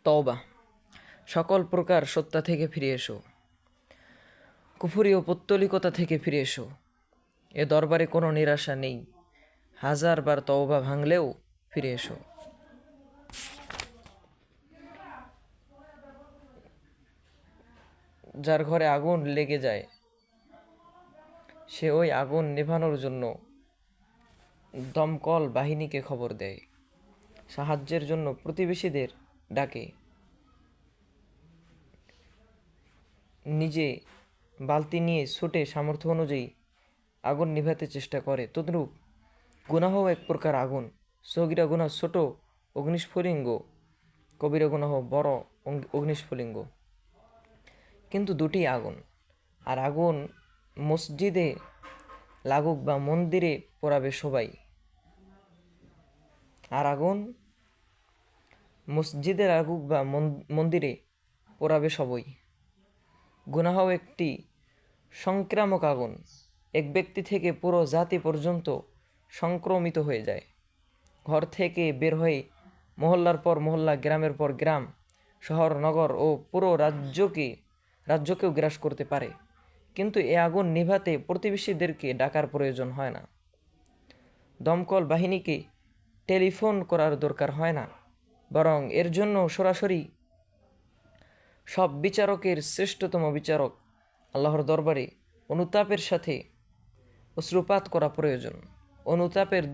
তওবা। সকল প্রকার সত্তা থেকে ফিরে এসো, কুফরি ও পৌত্তলিকতা থেকে ফিরে এসো। এ দরবারে কোনো নিরাশা নেই, হাজারবার তওবা ভাঙলেও ফিরে এসো। যার ঘরে আগুন লেগে যায় সে ওই আগুন নেভানোর জন্য দমকল বাহিনীকে খবর দেয়, সাহায্যের জন্য প্রতিবেশীদের ডাকে, নিজে বালতি নিয়ে ছুটে সামর্থ্য অনুযায়ী আগুন নিভাতে চেষ্টা করে। তদ্রূপ গুনাহও এক প্রকার আগুন। সগীরা গুনাহ ছোট অগ্নিস্ফুলিঙ্গ, কবিরা গুনাহ বড় অগ্নিস্ফুলিঙ্গ, কিন্তু দুটি আগুন। আর আগুন মসজিদে লাগুক বা মন্দিরে পোড়াবে সবাই। আর আগুন মসজিদে লাগুক বা মন্দিরে পোড়াবে সবই। গুনাহও একটি সংক্রামক আগুন, এক ব্যক্তি থেকে পুরো জাতি পর্যন্ত সংক্রমিত হয়ে যায়। ঘর থেকে বের হয়ে মহল্লার পর মহল্লা, গ্রামের পর গ্রাম, শহর নগর ও পুরো রাজ্যকেও গ্রাস করতে পারে। কিন্তু এ আগুন নিভাতে প্রতিবেশীদেরকে ডাকার প্রয়োজন হয় না, দমকল বাহিনীকে টেলিফোন করার দরকার হয় না, বরং এর জন্য সরাসরি সব বিচারকের শ্রেষ্ঠতম বিচারক আল্লাহর দরবারে অনুতাপের সাথে অশ্রুপাত করা প্রয়োজন। অনুতাপের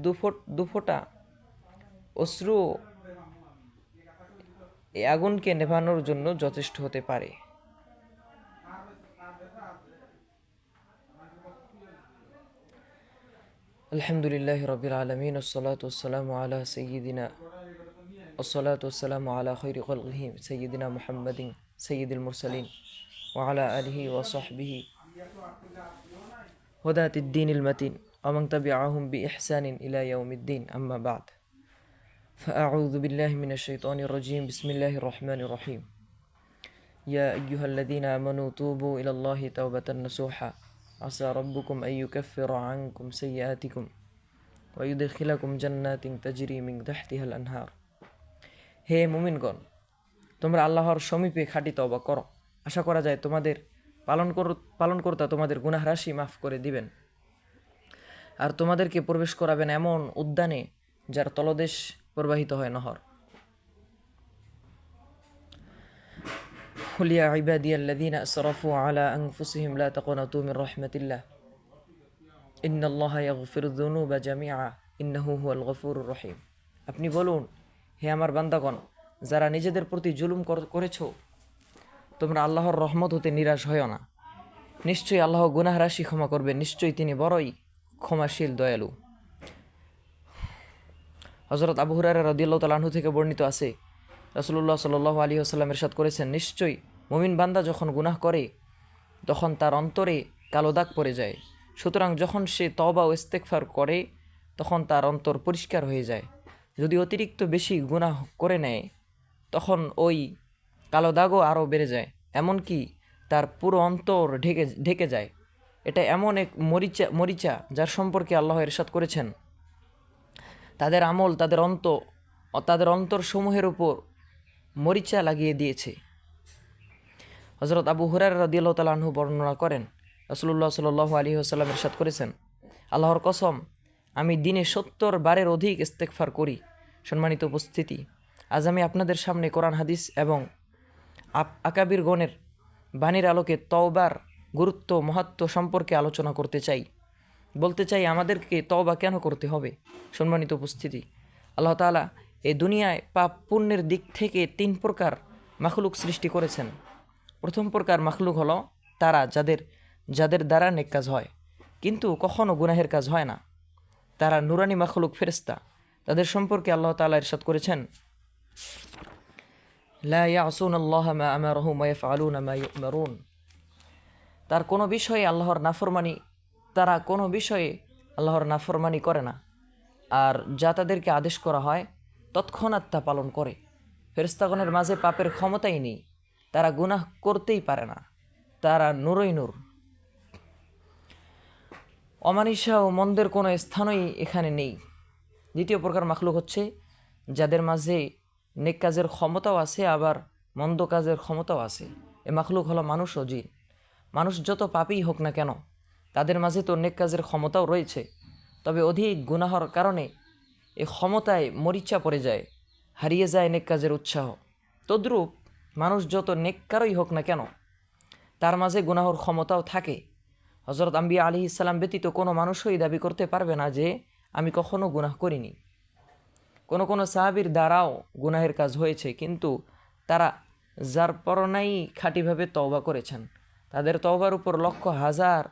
দুফোঁটা অশ্রু এই আগুনকে নেভানোর জন্য যথেষ্ট হতে পারে। আলহামদুলিল্লাহ রাব্বিল আলামিন, والصلاة والسلام على سيدنا والصلاة والسلام على خير خلقه سيدنا محمد سيد المرسلين وعلى آله وصحبه هداة الدين المتين ومن تبعهم بإحسان إلى يوم الدين. أما بعد، فأعوذ بالله من الشيطان الرجيم. بسم الله الرحمن الرحيم. يا أيها الذين آمنوا توبوا إلى الله توبة نصوحا عسى ربكم أن يكفر عنكم سيئاتكم ويدخلكم جنات تجري من تحتها الأنهار. হে মুমিনগণ, তোমরা আল্লাহর সমীপে খাঁটি তওবা করো। আশা করা যায় তোমাদের পালনকর্তা তোমাদের গুনাহ রাশি মাফ করে দিবেন, আর তোমাদেরকে প্রবেশ করাবেন এমন উদ্যানে যার তলদেশ প্রবাহিত হয় নহর। قل يا عبادي الذين أسرفوا على أنفسهم لا تقنطوا من رحمة الله إن الله يغفر الذنوب جميعا إنه هو الغفور الرحيم. আপনি বলুন, হে আমার বান্দাগণ, যারা নিজেদের প্রতি জুলুম করেছো, তোমরা আল্লাহর রহমত হতে নিরাশ হয়ো না। নিশ্চয়ই আল্লাহ গুনাহ রাশি ক্ষমা করবেন, নিশ্চয়ই তিনি বড়ই ক্ষমাশীল দয়ালু। হযরত আবু হুরায়রা রাদিয়াল্লাহু তাআলা আনহু থেকে বর্ণিত আছে, রাসূলুল্লাহ সাল্লাল্লাহু আলাইহি ওয়াসাল্লাম ইরশাদ করেছেন, নিশ্চয়ই মুমিন বান্দা যখন গুনাহ করে তখন তার অন্তরে কালো দাগ পড়ে যায়। সুতরাং যখন সে তওবা ও ইস্তেগফার করে তখন তার অন্তর পরিষ্কার হয়ে যায়। যদি অতিরিক্ত বেশি গুনাহ করে নেয় তখন ওই কালো দাগও আরও বেড়ে যায়, এমনকি তার পুরো অন্তর ঢেকে যায়। এটা এমন এক মরিচা যার সম্পর্কে আল্লাহ ইরশাদ করেছেন, তাদের আমল তাদের অন্তরসমূহের উপর মরিচা লাগিয়ে দিয়েছে। হযরত আবু হুরায়রা রাদিয়াল্লাহু তাআলা আনহু বর্ণনা করেন, রাসূলুল্লাহ সাল্লাল্লাহু আলাইহি ওয়াসাল্লাম ইরশাদ করেছেন, আল্লাহর কসম, আমি দিনে ৭০ বারের অধিক ইস্তেগফার করি। সম্মানিত উপস্থিতি, আজ আমি আপনাদের সামনে কোরআন হাদিস এবং আকাবিরগণের বাণীর আলোকে তওবার গুরুত্ব মাহাত্ম্য সম্পর্কে আলোচনা বলতে চাই আমাদেরকে তওবা কেন করতে হবে। সম্মানিত উপস্থিতি, আল্লাহ তাআলা এই দুনিয়ায় পাপ পুণ্যের দিক থেকে ৩ প্রকার মাখলুক সৃষ্টি করেছেন। প্রথম প্রকার মাখলুক হলো তারা যাদের দ্বারা নেক কাজ হয় কিন্তু কখনো গুনাহের কাজ হয় না। তারা নুরানি মাখলুক, ফেরেশতা। তাদের সম্পর্কে আল্লাহ তাআলা ইরশাদ করেছেন, লা ইয়াসুনাল্লাহা মা আমারহুম ওয়া ইয়াফআলুনা মা ইউমারুন। তারা কোনো বিষয়ে আল্লাহর নাফরমানি করে না, আর যা তাদেরকে আদেশ করা হয় তৎক্ষণাৎ তা পালন করে। ফেরেশতাগণের মাঝে পাপের ক্ষমতাই নেই, তারা গুনাহ করতেই পারে না, তারা নূরই নূর। অমানিসা ও মন্দের কোনো স্থানই এখানে নেই। দ্বিতীয় প্রকার মাখলুক হচ্ছে যাদের মাঝে নেক কাজের ক্ষমতাও আছে, আবার মন্দ কাজের ক্ষমতাও আছে। এ মাখলুক হলো মানুষ ও জিন। মানুষ যত পাপীই হোক না কেন, তাদের মাঝে তো নেক কাজের ক্ষমতাও রয়েছে, তবে অধিক গুনাহর কারণে এই ক্ষমতায় মরিচা পড়ে যায়, হারিয়ে যায় নেক কাজের উৎসাহ। তদ্রূপ মানুষ যত নেককারই হোক না কেন, তার মাঝে গুনাহর ক্ষমতাও থাকে। হজরত আম্বিয়া আলাইহিস সালাম ব্যতীত কোনো মানুষই দাবি করতে পারবে না যে আমি কখনো গুনাহ করিনি। কোনো কোনো সাহাবীর দ্বারাও গুনাহের কাজ হয়েছে, কিন্তু তারা যার পরনাই খাঁটিভাবে তওবা করেছেন, তাদের তওবার উপর লক্ষ হাজার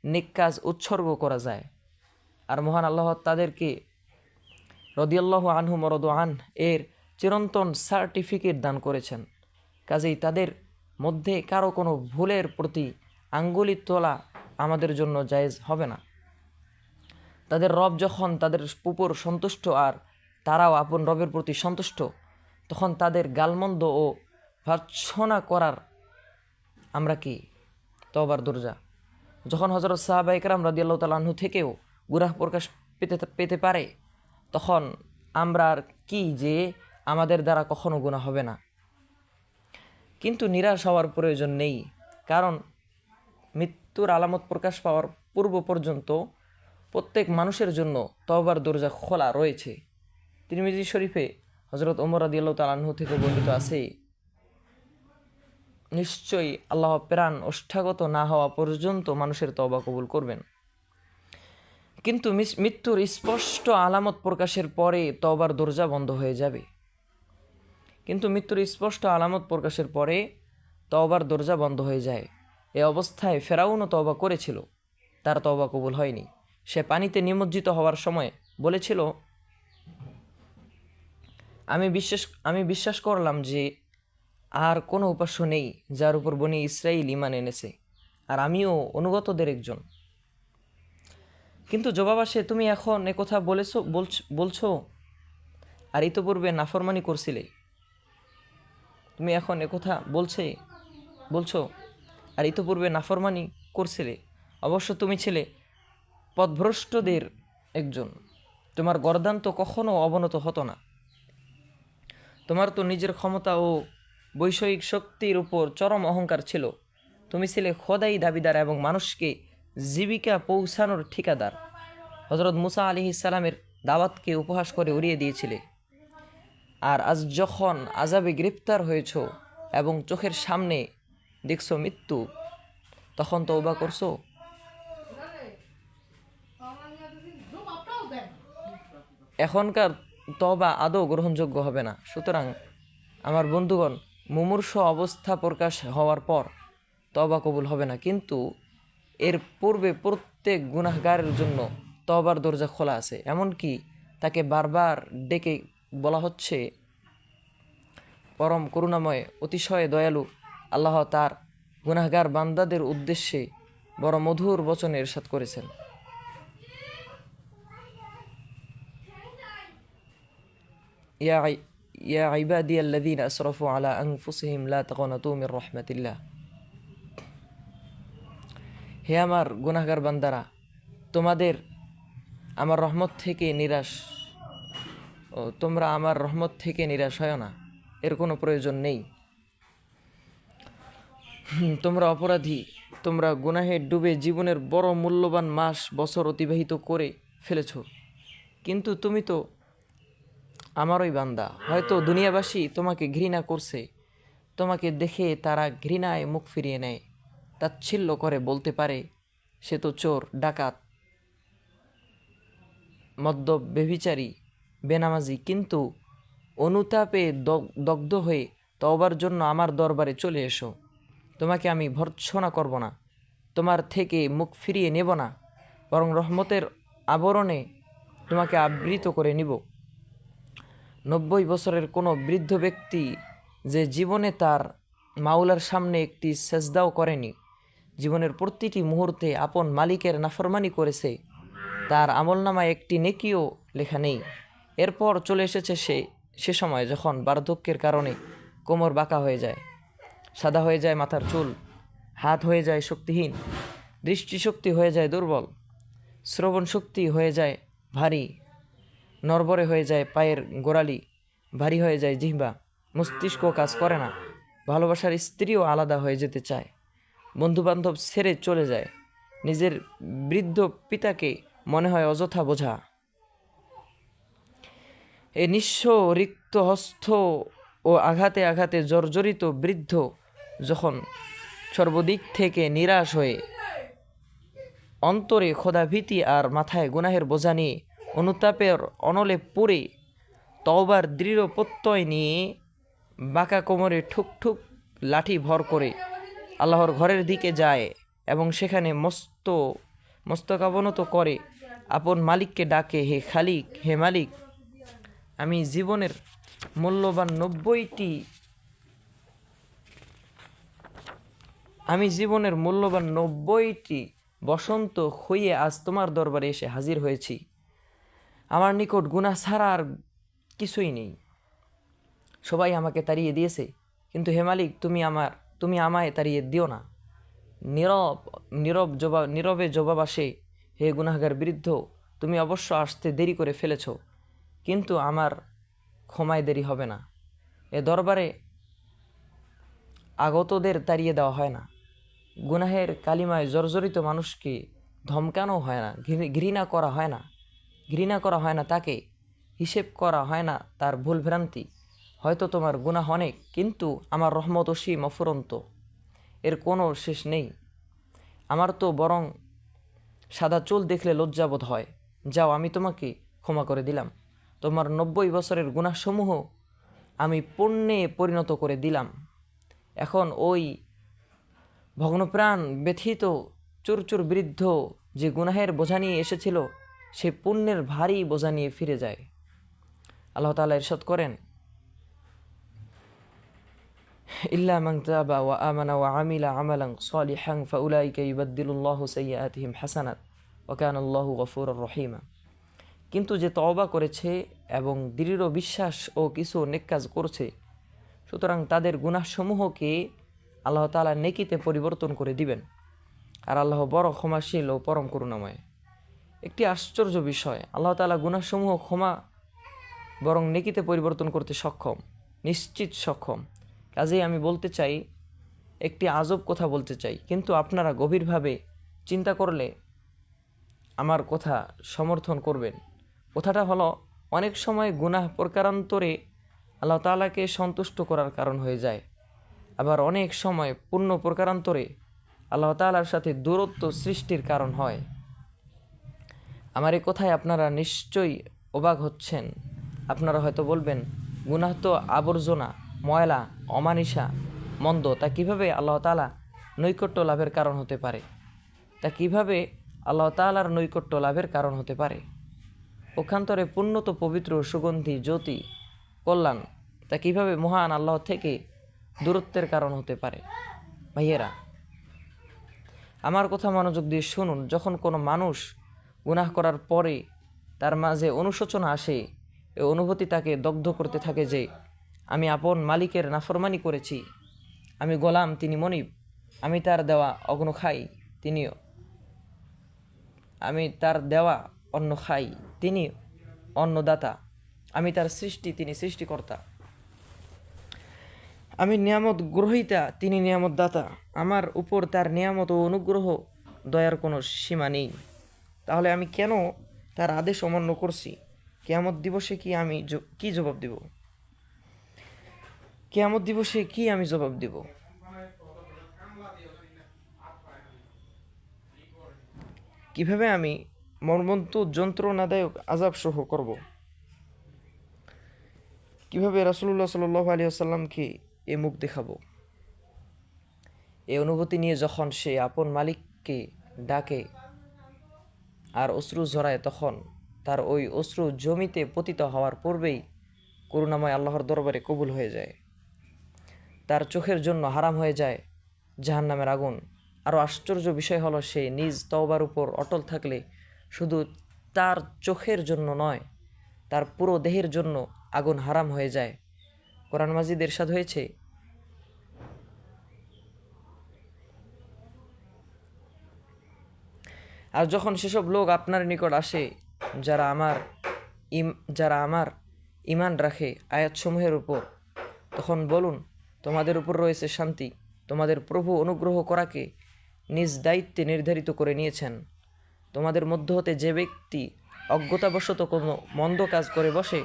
নেক কাজ উৎসর্গ করা যায়। আর মহান আল্লাহ তাদেরকে রাদিয়াল্লাহু আনহুম ওয়া রাদু আন এর চিরন্তন সার্টিফিকেট দান করেছেন। কাজেই তাদের মধ্যে কারো কোনো ভুলের প্রতি আঙ্গুলি তোলা আমাদের জন্য জায়েজ হবে না। তাদের রব যখন তাদের উপর সন্তুষ্ট আর তারাও আপন রবের প্রতি সন্তুষ্ট, তখন তাদের গালমন্দ ও ভর্ৎসনা করার আমরা কি তওবার দরজা। যখন হযরত সাহাবা ইকরাম রাদিয়াল্লাহু তাআলা আনহু থেকেও গুনাহ প্রকাশ পেতে পারে, তখন আমরা আর কি যে আমাদের দ্বারা কখনো গুনাহ হবে না। কিন্তু নিরাশ হওয়ার প্রয়োজন নেই, কারণ মৃত্যুর আলামত প্রকাশ পাওয়ার পূর্ব পর্যন্ত প্রত্যেক মানুষের জন্য তওবার দরজা খোলা রয়েছে। তিরমিজি শরীফে হযরত ওমর রাদিয়াল্লাহু তাআলা আনহু থেকে বর্ণিত আছে, নিশ্চয়ই আল্লাহ প্রাণ ওষ্ঠাগত না হওয়া পর্যন্ত মানুষের তওবা কবুল করবেন। কিন্তু মৃত্যুর স্পষ্ট আলামত প্রকাশের পরে তওবার দরজা বন্ধ হয়ে যাবে। তওবার দরজা বন্ধ হয়ে যায়। এ অবস্থায় ফেরাউনও তওবা করেছিল, তার তওবা কবুল হয়নি। সে পানিতে নিমজ্জিত হওয়ার সময় বলেছিল, আমি বিশ্বাস করলাম যে আর কোনো উপাস্য নেই যার উপর বনী ইসরাইল ঈমান এনেছে, আর আমিও অনুগতদের একজন। কিন্তু জবাব আসে, তুমি এখন একথা বলছো আর ইতোপূর্বে নাফরমানি করছিলে। অবশ্য তুমি ছিলে পথভ্রষ্টদের একজন। তোমার গর্দান তো কখনো অবনত হতো না। তোমার তো নিজের ক্ষমতা ও বৈষয়িক শক্তির উপর চরম অহংকার ছিল। তুমি ছিলে খোদাই দাবিদার এবং মানুষকে জীবিকা পৌঁছানোর ঠিকাদার। হযরত মুসা আলাইহিস সালামের দাওয়াতকে উপহাস করে উড়িয়ে দিয়েছিলে। আর আজ যখন আযাবে গ্রেফতার হয়েছ এবং চোখের সামনে দেখছো মৃত্যু, তখন তওবা করছো। এখনকার তওবা আদৌ গ্রহণযোগ্য হবে না। সুতরাং আমার বন্ধুগণ, মুমূর্ষ অবস্থা প্রকাশ হওয়ার পর তওবা কবুল হবে না, কিন্তু এর পূর্বে প্রত্যেক গুনাহগারের জন্য তওবার দরজা খোলা আছে। এমনকি তাকে বারবার ডেকে বলা হচ্ছে, পরম করুণাময় অতিশয় দয়ালু আল্লাহ তার গুনাহগার বান্দাদের উদ্দেশ্যে বড় মধুর বচনে ইরশাদ করেছেন, ইয়া ইবাদিয়াল্লাযীনা আসরাফু আলা আনফুসিহিম লা তাকনাতু মির রাহমাতিল্লাহ। হে আমার গুনাহগার বান্দারা, তোমরা আমার রহমত থেকে নিরাশ হয় না, এর কোনো প্রয়োজন নেই। তোমরা অপরাধী, তোমরা গুনাহে ডুবে জীবনের বড় মূল্যবান মাস বছর অতিবাহিত করে ফেলেছ। কিন্তু তুমি তো আমারই বান্দা। হয়তো দুনিয়াবাসী তোমাকে ঘৃণা করছে, তোমাকে দেখে তারা ঘৃণায় মুখ ফিরিয়ে নেয়, তাচ্ছিল্য করে বলতে পারে, সে তো চোর, ডাকাত, মদ্যপ, ব্যভিচারী, বেনামাজি। কিন্তু অনুতাপে দগ্ধ হয়ে তওবার জন্য আমার দরবারে চলে এসো। তোমাকে আমি ভর্ৎসনা করব না, তোমার থেকে মুখ ফিরিয়ে নেব না, বরং রহমতের আবরণে তোমাকে আবৃত করে নিব। 90 বছরের কোনো বৃদ্ধ ব্যক্তি যে জীবনে তার মাওলার সামনে একটি সেজদাও করেনি, জীবনের প্রতিটি মুহূর্তে আপন মালিকের নাফরমানি করেছে, তার আমলনামায় একটি নেকিও লেখা নেই। এরপর চলে এসেছে সে সময় যখন বার্ধক্যের কারণে কোমর বাঁকা হয়ে যায়, সাদা হয়ে যায় মাথার চুল, হাত হয়ে যায় শক্তিহীন, দৃষ্টিশক্তি হয়ে যায় দুর্বল, শ্রবণ শক্তি হয়ে যায় ভারী, নড়বড়ে হয়ে যায় পায়ের গোড়ালি, ভারী হয়ে যায় জিহ্বা, মস্তিষ্ক কাজ করে না, ভালোবাসার স্ত্রীও আলাদা হয়ে যেতে চায়, বন্ধুবান্ধব ছেড়ে চলে যায়, নিজের বৃদ্ধ পিতাকে মনে হয় অযথা বোঝা। এই নিঃস্ব রিক্ত হস্ত ও আঘাতে আঘাতে জর্জরিত বৃদ্ধ যখন সর্বদিক থেকে নিরাশ হয়ে অন্তরে খোদাভীতি আর মাথায় গুনাহের বোঝা নিয়ে অনুতাপের অনলে পড়ে তওবার দৃঢ় প্রত্যয় নিয়ে বাঁকা কোমরে ঠুক ঠুক লাঠি ভর করে আল্লাহর ঘরের দিকে যায় এবং সেখানে মস্তকাবনত করে আপন মালিককে ডাকে, হে খালিক, হে মালিক, আমি জীবনের মূল্যবান 90টি বসন্ত হইয়ে আজ তোমার দরবারে এসে হাজির হয়েছি। আমার নিকট গুনাহ ছাড়া আর কিছুই নেই। সবাই আমাকে তাড়িয়ে দিয়েছে, কিন্তু হে মালিক, তুমি আমায় তাড়িয়ে দিও না। নীরবে জবাব আসে, হে গুনাহগার বৃদ্ধ, তুমি অবশ্য আসতে দেরি করে ফেলেছ, কিন্তু আমার ক্ষমায় দেরি হবে না। এ দরবারে আগতদের তাড়িয়ে দেওয়া হয় না। গুনাহের কালিমায় জর্জরিত মানুষকে ধমকানো হয় না, ঘৃণা করা হয় না তাকে, হিসেব করা হয় না তার ভুল ভ্রান্তি। হয়তো তোমার গুনাহ অনেক, কিন্তু আমার রহমত অসীম অফুরন্ত, এর কোনো শেষ নেই। আমার তো বরং সাদা চুল দেখলে লজ্জাবোধ হয়। যাও, আমি তোমাকে ক্ষমা করে দিলাম। তোমার 90 বছরের গুনাহসমূহ আমি পুণ্যে পরিণত করে দিলাম। এখন ওই ভগ্নপ্রাণ ব্যথিত চুরচুর বৃদ্ধ যে গুনাহের বোঝা নিয়ে এসেছিল, সে পুণ্যের ভারী বোঝা নিয়ে ফিরে যায়। আল্লাহ তাআলা ইরশাদ করেন, ইল্লা মান তাবা ওয়া আমানা ওয়া আমিলা আমালান সালিহান ফাউলাইকা ইউবাদদিলুল্লাহু সাইয়্যাতিহিম হাসানাত ওয়া কানা আল্লাহু গফুরুর রহিমা। কিন্তু যে তওবা করেছে এবং দৃঢ় বিশ্বাস ও কিছু নেক কাজ করছে, সুতরাং তাদের গুনাহসমূহকে আল্লাহ তাআলা নেকিতে পরিবর্তন করে দিবেন। আর আল্লাহ বড় ক্ষমাশীল ও পরম করুণাময়। একটি আশ্চর্য বিষয়, আল্লাহ তাআলা গুনাহসমূহ ক্ষমা বরং নেকিতে পরিবর্তন করতে সক্ষম, নিশ্চিত সক্ষম। কাজেই আমি বলতে চাই, একটি আজব কথা বলতে চাই, কিন্তু আপনারা গভীরভাবে চিন্তা করলে আমার কথা সমর্থন করবেন। কথাটা হলো, অনেক সময় গুনাহ প্রকারান্তরে আল্লাহ তাআলাকে সন্তুষ্ট করার কারণ হয়ে যায়, আবার অনেক সময় পুণ্য প্রকারান্তরে আল্লাহ তাআলার সাথে দূরত্ব সৃষ্টির কারণ হয়। আমার এই কথায় আপনারা নিশ্চয়ই অবাক হচ্ছেন। আপনারা হয়তো বলবেন, গুনাহ তো আবর্জনা, ময়লা, অমানিসা, মন্দ, তা কিভাবে আল্লাহ তাআলা নৈকট্য লাভের কারণ হতে পারে? আল্লাহ তাআলার নৈকট্য লাভের কারণ হতে পারে? পক্ষান্তরে পুণ্যত পবিত্র, সুগন্ধি, জ্যোতি, কল্যাণ, তা কিভাবে মহান আল্লাহ থেকে দূরত্বের কারণ হতে পারে? ভাইয়েরা, আমার কথা মনোযোগ দিয়ে শুনুন। যখন কোনো মানুষ গুনাহ করার পরে তার মাঝে অনুশোচনা আসে, এই অনুভূতি তাকে দগ্ধ করতে থাকে যে, আমি আপন মালিকের নাফরমানি করেছি, আমি গোলাম, তিনি মনিব, আমি তার দেওয়া অন্ন খাই, তিনি অন্নদাতা, আমি তার সৃষ্টি, তিনি সৃষ্টিকর্তা, আমি নিয়ামত গ্রহীতা, তিনি নিয়ামত দাতা, আমার উপর তার নিয়ামত ও অনুগ্রহ দয়ার কোনো সীমা নেই। তাহলে আমি কেন তার আদেশ অমান্য করছি? কিয়ামত দিবসে কি জবাব দেব? কিভাবে আমি মর্মন্তুদ যন্ত্রণাদায়ক আযাব সহ করব? কিভাবে রাসূলুল্লাহ সাল্লাল্লাহু আলাইহি ওয়াসাল্লামকে এ মুখ দেখাবো? এই অনুভূতি নিয়ে যখন সে আপন মালিককে ডাকে আর অশ্রু ঝরায়, তখন তার ওই অশ্রু জমিতে পতিত হওয়ার পূর্বেই করুণাময় আল্লাহর দরবারে কবুল হয়ে যায়। তার চোখের জন্য হারাম হয়ে যায় জাহান্নামের আগুন। আরও আশ্চর্য বিষয় হলো, সে নিজ তওবার উপর অটল থাকলে শুধু তার চোখের জন্য নয়, তার পুরো দেহের জন্য আগুন হারাম হয়ে যায়। কোরআন মাজিদ ইরশাদ হয়েছে, আর যখন সেসব লোক আপনার নিকট আসে যারা আমার ঈমান রাখে আয়াতসমূহের উপর, তখন বলুন, তোমাদের উপর রয়েছে শান্তি। তোমাদের প্রভু অনুগ্রহ করাকে নিজ দায়িত্বে নির্ধারিত করে নিয়েছেন। তোমাদের মধ্য হতে যে ব্যক্তি অজ্ঞতাবশত কোনো মন্দ কাজ করে বসে,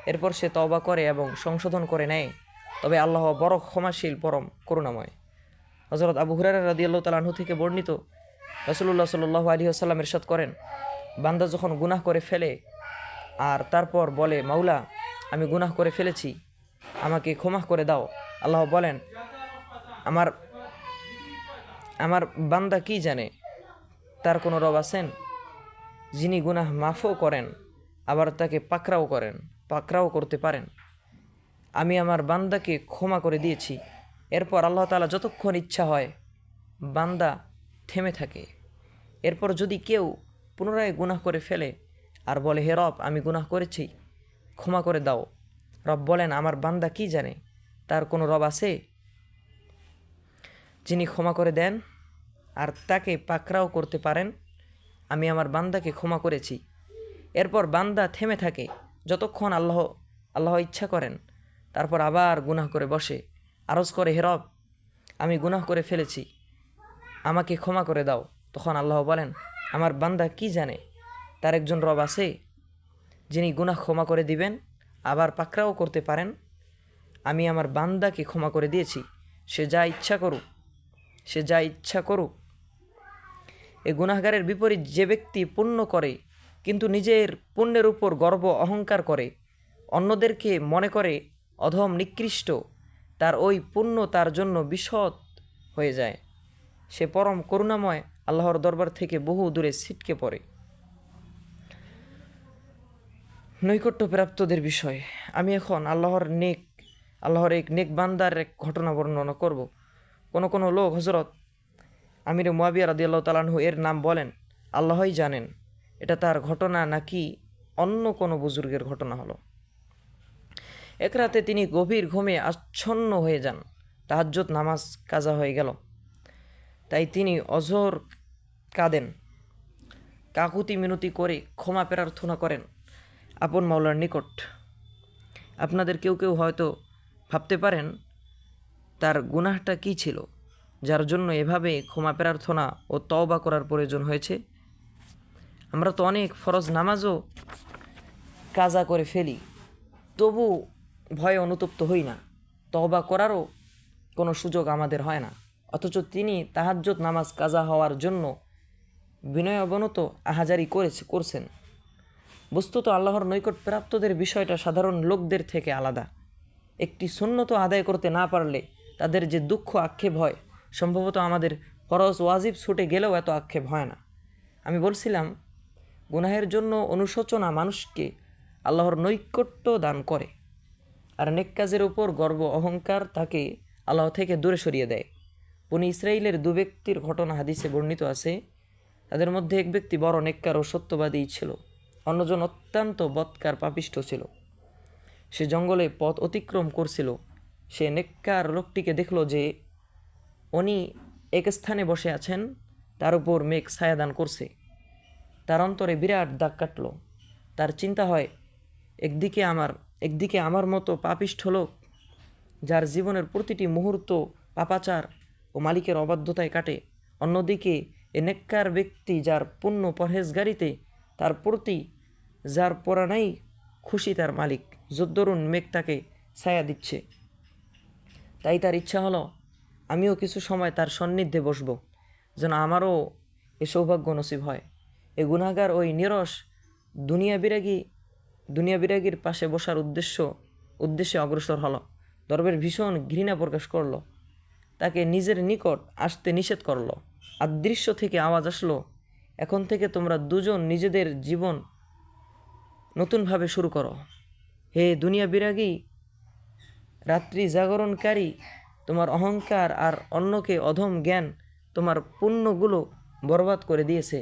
এরপর সে তওবা করে এবং সংশোধন করে নেয়, তবে আল্লাহ বড় ক্ষমাশীল, পরম করুণাময়। হযরত আবু হুরায়রা রাদিয়াল্লাহু তাআলা আনহু থেকে বর্ণিত, রাসূলুল্লাহ সাল্লাল্লাহু আলাইহি ওয়াসাল্লাম ইরশাদ করেন, বান্দা যখন গুনাহ করে ফেলে আর তারপর বলে, মাওলা আমি গুনাহ করে ফেলেছি, আমাকে ক্ষমা করে দাও, আল্লাহ বলেন, আমার আমার বান্দা কি জানে তার কোনো রব আছেন যিনি গুনাহ মাফও করেন আবার তাকে পাকড়াও করতে পারেন। আমি আমার বান্দাকে ক্ষমা করে দিয়েছি। এরপর আল্লাহ তাআলা যতক্ষণ ইচ্ছা হয় বান্দা থেমে থাকে। এরপর যদি কেউ পুনরায় গুনাহ করে ফেলে আর বলে, হে রব আমি গুনাহ করেছি, ক্ষমা করে দাও, রব বলেন, আমার বান্দা কি জানে তার কোনো রব আছে যিনি ক্ষমা করে দেন আর তাকে পাকড়াও করতে পারেন। আমি আমার বান্দাকে ক্ষমা করেছি। এরপর বান্দা থেমে থাকে যতক্ষণ আল্লাহ ইচ্ছা করেন। তারপর আবার গুনাহ করে বসে, আরজ করে, হে রব আমি গুনাহ করে ফেলেছি, আমাকে ক্ষমা করে দাও। তখন আল্লাহ বলেন, আমার বান্দা কি জানে তার একজন রব আছে যিনি গুনাহ ক্ষমা করে দিবেন আবার পাকড়াও করতে পারেন। আমি আমার বান্দাকে ক্ষমা করে দিয়েছি, সে যা ইচ্ছা করুক। এই গুনাহগারের বিপরীত যে ব্যক্তি পুণ্য করে কিন্তু নিজের পুণ্যের উপর গর্ব অহংকার করে, অন্যদেরকে মনে করে অধম নিকৃষ্ট, তার ওই পুণ্য তার জন্য বিশদ হয়ে যায়। সে পরম করুণাময় আল্লাহর দরবার থেকে বহু দূরে ছিটকে পড়ে। নৈকট্য প্রাপ্তদের বিষয় আমি এখন আল্লাহর এক নেক বান্দার এক ঘটনা বর্ণনা করব। কোনো লোক হযরত আমির মুয়াবিয়া রাদিয়াল্লাহু তাআলা আনহু এর নাম বলেন, আল্লাহই জানেন এটা তার ঘটনা নাকি অন্য কোনো বুজুর্গের ঘটনা হলো। এক রাতে তিনি গভীর ঘুমে আচ্ছন্ন হয়ে যান। তাহাজ্জুদ নামাজ কাজা হয়ে গেল, তাই তিনি অঝোর কাঁদেন, কাকুতি মিনতি করে ক্ষমা প্রার্থনা করেন আপন মাওলার নিকট। আপনাদের কেউ কেউ হয়তো ভাবতে পারেন তার গুনাহটা কী ছিল যার জন্য এভাবে ক্ষমা প্রার্থনা ও তওবা করার প্রয়োজন হয়েছে। আমরা তো অনেক ফরজ নামাজও কাজা করে ফেলি, তবু ভয়ে অনুতপ্ত হই না, তওবা করারও কোনো সুযোগ আমাদের হয় না। অথচ তিনি তাহাজ্জুদ নামাজ কাজা হওয়ার জন্য বিনয় অবনত আহাজারি করছেন। বস্তুত আল্লাহর নৈকট প্রাপ্তদের বিষয়টা সাধারণ লোকদের থেকে আলাদা। একটি সুন্নত আদায় করতে না পারলে তাদের যে দুঃখ আক্ষেপ হয়, সম্ভবত আমাদের ফরজ ওয়াজিব ছুটে গেলেও এত আক্ষেপ হয় না। আমি বলছিলাম, গুনাহের জন্য অনুশোচনা মানুষকে আল্লাহর নৈকট্য দান করে, আর নেক কাজের উপর গর্ব অহংকার তাকে আল্লাহ থেকে দূরে সরিয়ে দেয়। বনী ইসরাইলের দু ব্যক্তির ঘটনা হাদিসে বর্ণিত আছে। তাদের মধ্যে এক ব্যক্তি বড় নেককার ও সত্যবাদী ছিল, অন্যজন অত্যন্ত বদকার পাপিষ্ঠ ছিল। সে জঙ্গলে পথ অতিক্রম করছিল। সে নেককার লোকটিকে দেখল যে উনি এক স্থানে বসে আছেন, তার উপর মেঘ ছায়াদান করছে। তার অন্তরে বিরাট দাগ কাটল। তার চিন্তা হয়, একদিকে আমার মতো পাপিষ্ঠ লোক যার জীবনের প্রতিটি মুহূর্ত পাপাচার ও মালিকের অবাধ্যতায় কাটে, অন্যদিকে এ নেককার ব্যক্তি যার পুণ্য পরহেজগারিতে তার প্রতি যার পরাণাই খুশি তার মালিক, যদ্দরুন মেঘ তাকে ছায়া দিচ্ছে। তাই তার ইচ্ছা হলো আমিও কিছু সময় তার সান্নিধ্যে বসব, যেন আমারও এ সৌভাগ্য নসিব হয়। এ গুনাহগার ওই নিরস দুনিয়া বিরাগীর পাশে বসার উদ্দেশ্যে অগ্রসর হলো। দরবেশ ভীষণ ঘৃণা প্রকাশ করল, তাকে নিজের নিকট আসতে নিষেধ করল। অদৃশ্য থেকে আওয়াজ আসলো, এখন থেকে তোমরা দুজন নিজেদের জীবন নতুনভাবে শুরু করো। হে দুনিয়া বিরাগী, রাত্রি জাগরণকারী, তোমার অহংকার আর অন্যকে অধম জ্ঞান তোমার পুণ্যগুলো বরবাদ করে দিয়েছে।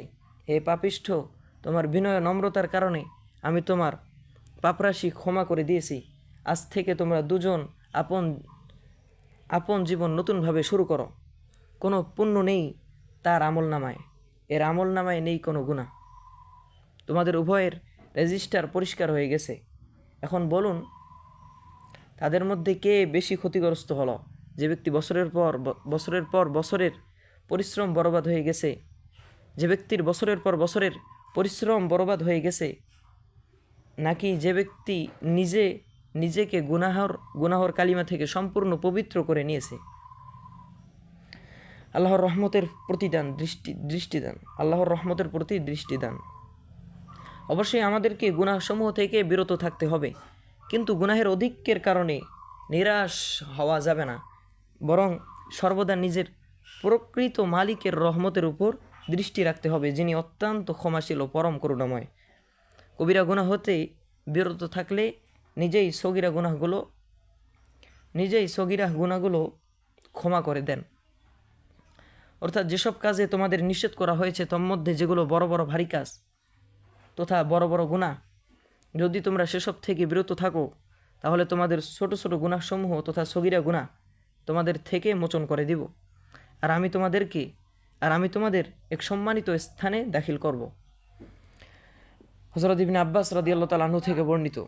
হে পাপিষ্ঠ, তোমার বিনয় নম্রতার কারণে আমি তোমার পাপরাশি ক্ষমা করে দিয়েছি। আজ থেকে তোমরা দুজন আপন জীবন নতুনভাবে শুরু করো। কোনো পুণ্য নেই তার আমলনামায়, এর আমলনামায় নেই কোনো গুনাহ। তোমাদের উভয়ের রেজিস্টার পরিষ্কার হয়ে গেছে। এখন বলুন, তাদের মধ্যে কে বেশি ক্ষতিগ্রস্ত হলো? যে ব্যক্তি বছরের পর বছরের পরিশ্রম বরবাদ হয়ে গেছে, যে ব্যক্তির বছরের পর বছরের পরিশ্রম বরবাদ হয়ে গেছে, নাকি যে ব্যক্তি নিজেকে গুনাহর কালিমা থেকে সম্পূর্ণ পবিত্র করে নিয়েছে? আল্লাহর রহমতের প্রতিদান দৃষ্টিদান আল্লাহর রহমতের প্রতি দৃষ্টিদান। অবশ্যই আমাদেরকে গুনাহসমূহ থেকে বিরত থাকতে হবে, কিন্তু গুনাহের অধিক্যের কারণে নিরাশ হওয়া যাবে না, বরং সর্বদা নিজের প্রকৃত মালিকের রহমতের উপর দৃষ্টি রাখতে হবে, যিনি অত্যন্ত ক্ষমাশীল ও পরম করুণাময়। কবিরা গুনাহ হতে বিরত থাকলে নিজেই সগীরা গুনাহগুলো ক্ষমা করে দেন। অর্থাৎ যেসব কাজে তোমাদের নিষেধ করা হয়েছে তন্মধ্যে যেগুলো বড় বড় ভারী কাজ তথা বড় বড় গুনাহ, যদি তোমরা সেসব থেকে বিরত থাকো তাহলে তোমাদের ছোট ছোট গুনাহসমূহ তথা সগীরা গুনাহ তোমাদের থেকে মোচন করে দিব, আর আমি তোমাদের এক সম্মানিত স্থানে দাখিল করব। হযরত ইবনে আব্বাস রাদিয়াল্লাহু তাআলা আনহু থেকে বর্ণিত,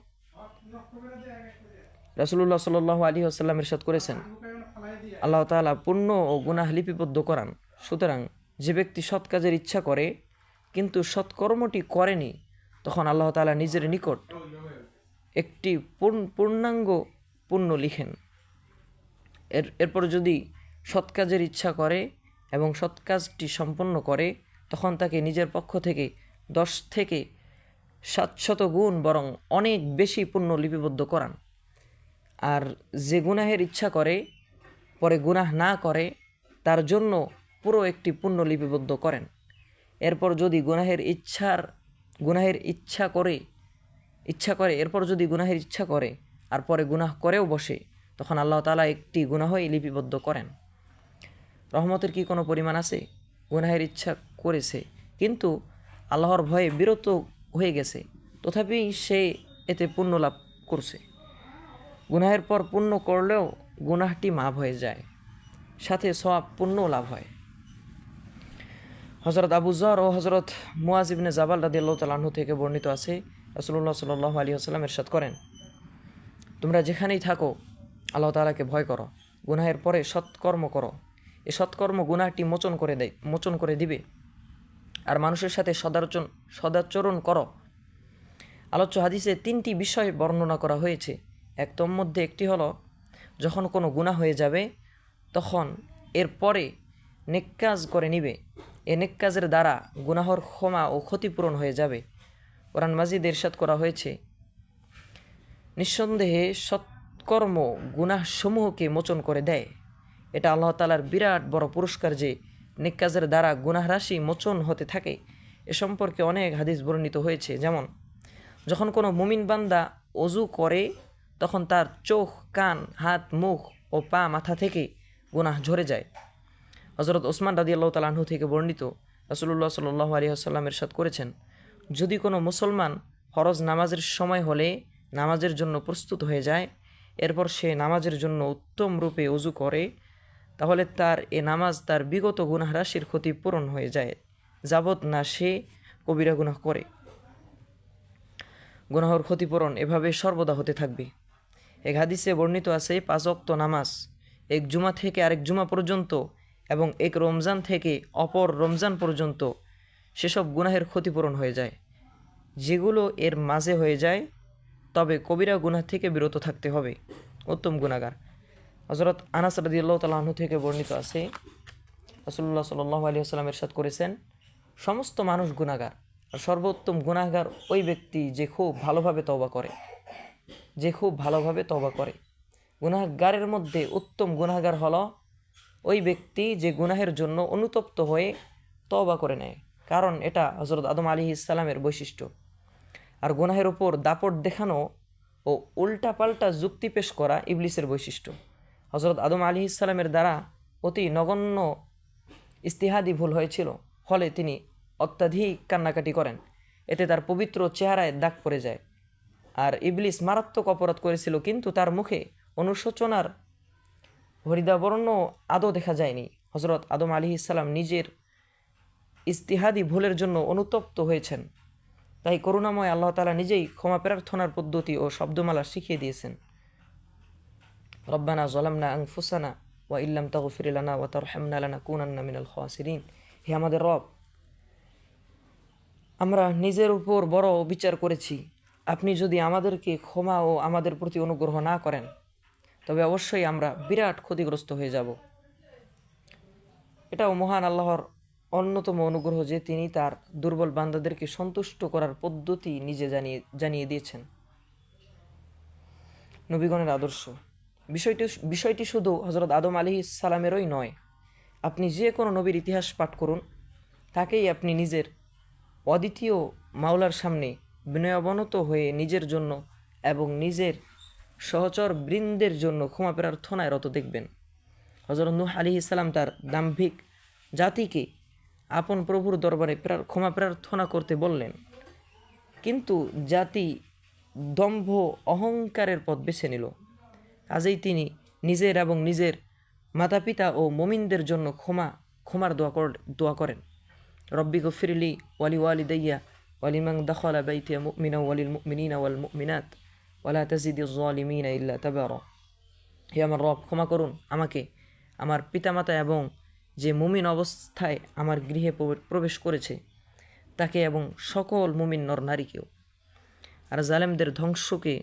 রাসূলুল্লাহ সাল্লাল্লাহু আলাইহি ওয়াসাল্লাম ইরশাদ করেছেন, আল্লাহ তাআলা পুণ্য ও গুনাহ লিপিবদ্ধ করান। সুতরাং যে ব্যক্তি সৎ কাজের ইচ্ছা করে কিন্তু সৎকর্মটি করেনি, তখন আল্লাহ তাআলা নিজের নিকট একটি পূর্ণাঙ্গ পুণ্য লিখেন। এরপর যদি সৎ কাজের ইচ্ছা করে এবং সৎ কাজটি সম্পন্ন করে, তখন তাকে নিজের পক্ষ থেকে 10 থেকে 700 গুণ বরং অনেক বেশি পুণ্য লিপিবদ্ধ করান। আর যে গুনাহের ইচ্ছা করে পরে গুনাহ না করে, তার জন্য পুরো একটি পুণ্য লিপিবদ্ধ করেন। এরপর যদি গুনাহের ইচ্ছা করে আর পরে গুনাহ করেও বসে, তখন আল্লাহ তাআলা একটি গুনাহই লিপিবদ্ধ করেন। রহমতের কি কোনো পরিমাণ আছে? গুনাহের ইচ্ছা করেছে কিন্তু আল্লাহর ভয়ে বিরত হয়ে গেছে, তথাপি সে এতে পুণ্য লাভ করছে। গুনাহের পর পুণ্য করলেও গুনাহটি মাফ হয়ে যায়, সাথে সওয়াব পুণ্য লাভ হয়। হযরত আবু যর ও হযরত মুআজ ইবনে জাবাল রাদিয়াল্লাহু তাআলা আনহু থেকে বর্ণিত আছে, রাসূলুল্লাহ সাল্লাল্লাহু আলাইহি ওয়াসাল্লাম ইরশাদ করেন, তোমরা যেখানেই থাকো আল্লাহ তাআলাকে ভয় করো, গুনাহের পরে সৎকর্ম করো। এই সৎকর্ম গুনাহটি মোচন করে দিবে। আর মানুষের সাথে সদাচরণ করো। আলোচ্য হাদিসে 3টি বিষয় বর্ণনা করা হয়েছে। তন্মধ্যে একটি হলো, যখন কোনো গুনাহ হয়ে যাবে তখন এর পরে নেক কাজ করে নিবে। এই নেক কাজের দ্বারা গুনাহর ক্ষমা ও ক্ষতিপূরণ হয়ে যাবে। কোরআন মাজিদে ইরশাদ করা হয়েছে, নিঃসন্দেহে সৎকর্ম গুনাহসমূহকে মোচন করে দেয়। এটা আল্লাহ তাআলার বিরাট বড় পুরস্কার যে নেক কাজের দ্বারা গুনাহ রাশি মোচন হতে থাকে। এ সম্পর্কে অনেক হাদিস বর্ণিত হয়েছে, যেমন যখন কোনো মুমিন বান্দা ওযু করে তখন তার চোখ, কান, হাত, মুখ ও পা, মাথা থেকে গুনাহ ঝরে যায়। হযরত ওসমান রাদিয়াল্লাহু তাআলা আনহু থেকে বর্ণিত, রাসূলুল্লাহ সাল্লাল্লাহু আলাইহি ওয়াসাল্লাম ইরশাদ করেছেন, যদি কোনো মুসলমান ফরজ নামাজের সময় হলে নামাজের জন্য প্রস্তুত হয়ে যায়, এরপর সে নামাজের জন্য উত্তম রূপে ওযু করে, তাহলে তার এ নামাজ তার বিগত গুনাহ রাশির ক্ষতিপূরণ হয়ে যায়, যাবৎ না সে কবিরা গুনাহ করে। গুনাহর ক্ষতিপূরণ এভাবে সর্বদা হতে থাকবে। এক হাদিসে বর্ণিত আছে, 5 ওয়াক্ত নামাজ এক জুমা থেকে আরেক জুমা পর্যন্ত এবং এক রমজান থেকে অপর রমজান পর্যন্ত সেসব গুনাহের ক্ষতিপূরণ হয়ে যায় যেগুলো এর মাঝে হয়ে যায়। তবে কবিরা গুনাহ থেকে বিরত থাকতে হবে। উত্তম গুনাহগার। হযরত আনাস রাদিয়াল্লাহু তাআলা আনহু থেকে বর্ণিত আছে, রাসূলুল্লাহ সাল্লাল্লাহু আলাইহি ওয়াসাল্লাম ইরশাদ করেছেন, সমস্ত মানুষ গুনাহগার, আর সর্বোত্তম গুনাহগার ওই ব্যক্তি যে খুব ভালোভাবে তওবা করে। গুনাহগারের মধ্যে উত্তম গুনাহগার হলো ওই ব্যক্তি যে গুনাহের জন্য অনুতপ্ত হয়ে তওবা করে নেয়, কারণ এটা হযরত আদম আলাইহিস সালামের বৈশিষ্ট্য। আর গুনাহের উপর দাপট দেখানো ও উল্টাপাল্টা যুক্তি পেশ করা ইবলিসের বৈশিষ্ট্য। হযরত আদম আলাইহিস সালামের দ্বারা অতি নগণ্য ইজতিহাদি ভুল হয়েছিল, ফলে তিনি অত্যাধিক কান্নাকাটি করেন। এতে তার পবিত্র চেহারায় দাগ পড়ে যায়। আর ইবলিস মারাত্মক অপরাধ করেছিল, কিন্তু তার মুখে অনুশোচনার হরিদাবর্ণ আদৌ দেখা যায়নি। হযরত আদম আলাইহিস সালাম নিজের ইজতিহাদি ভুলের জন্য অনুতপ্ত হয়েছেন, তাই করুণাময় আল্লাহ তাআলা নিজেই ক্ষমা প্রার্থনার পদ্ধতি ও শব্দমালা শিখিয়ে দিয়েছেন। রব্বানা যালামনা আনফুসানা ওয়া ইল্লাম তাগফির লানা ওয়া তারহামনা লানাকুনান্না মিনাল খাসিরিন। হে আমাদের রব, আমরা নিজের উপর বড় বিচার করেছি। আপনি যদি আমাদেরকে ক্ষমা ও আমাদের প্রতি অনুগ্রহ না করেন তবে অবশ্যই আমরা বিরাট ক্ষতিগ্রস্ত হয়ে যাব। এটাও মহান আল্লাহর অন্যতম অনুগ্রহ যে তিনি তার দুর্বল বান্দাদেরকে সন্তুষ্ট করার পদ্ধতি নিজে জানিয়ে দিয়েছেন। নবীগণের আদর্শ বিষয়টি শুধু হজরত আদম আলাইহিস সালামেরই নয়। আপনি যে কোনো নবীর ইতিহাস পাঠ করুন, তাকেই আপনি নিজের অদ্বিতীয় মাওলার সামনে বিনয়াবনত হয়ে নিজের জন্য এবং নিজের সহচর বৃন্দের জন্য ক্ষমা প্রার্থনায় রত দেখবেন। হজরত নূহ আলাইহিস সালাম তার দাম্ভিক জাতিকে আপন প্রভুর দরবারে ক্ষমা প্রার্থনা করতে বললেন, কিন্তু জাতি দম্ভ অহংকারের পথ বেছে নিল। কাজেই তিনি নিজের এবং নিজের মাতা পিতা ও মুমিনদের জন্য ক্ষমার দোয়া করেন। রব্বি গফিরলি ওয়ালি ওয়ালিদাইয়া ওয়ালিমান দাখালা বাইতিয়া মুমিনা ওয়ালিল মুমিনিনা ওয়াল মুমিনাত ওয়ালা তাজিদিজ জালিমিনা ইল্লা তাবারা। হে আমার রব, ক্ষমা করুন আমাকে, আমার পিতামাতা এবং যে মুমিন অবস্থায় আমার গৃহে প্রবেশ করেছে তাকে এবং সকল মুমিন নর নারীকেও, আর জালেমদের ধ্বংসকে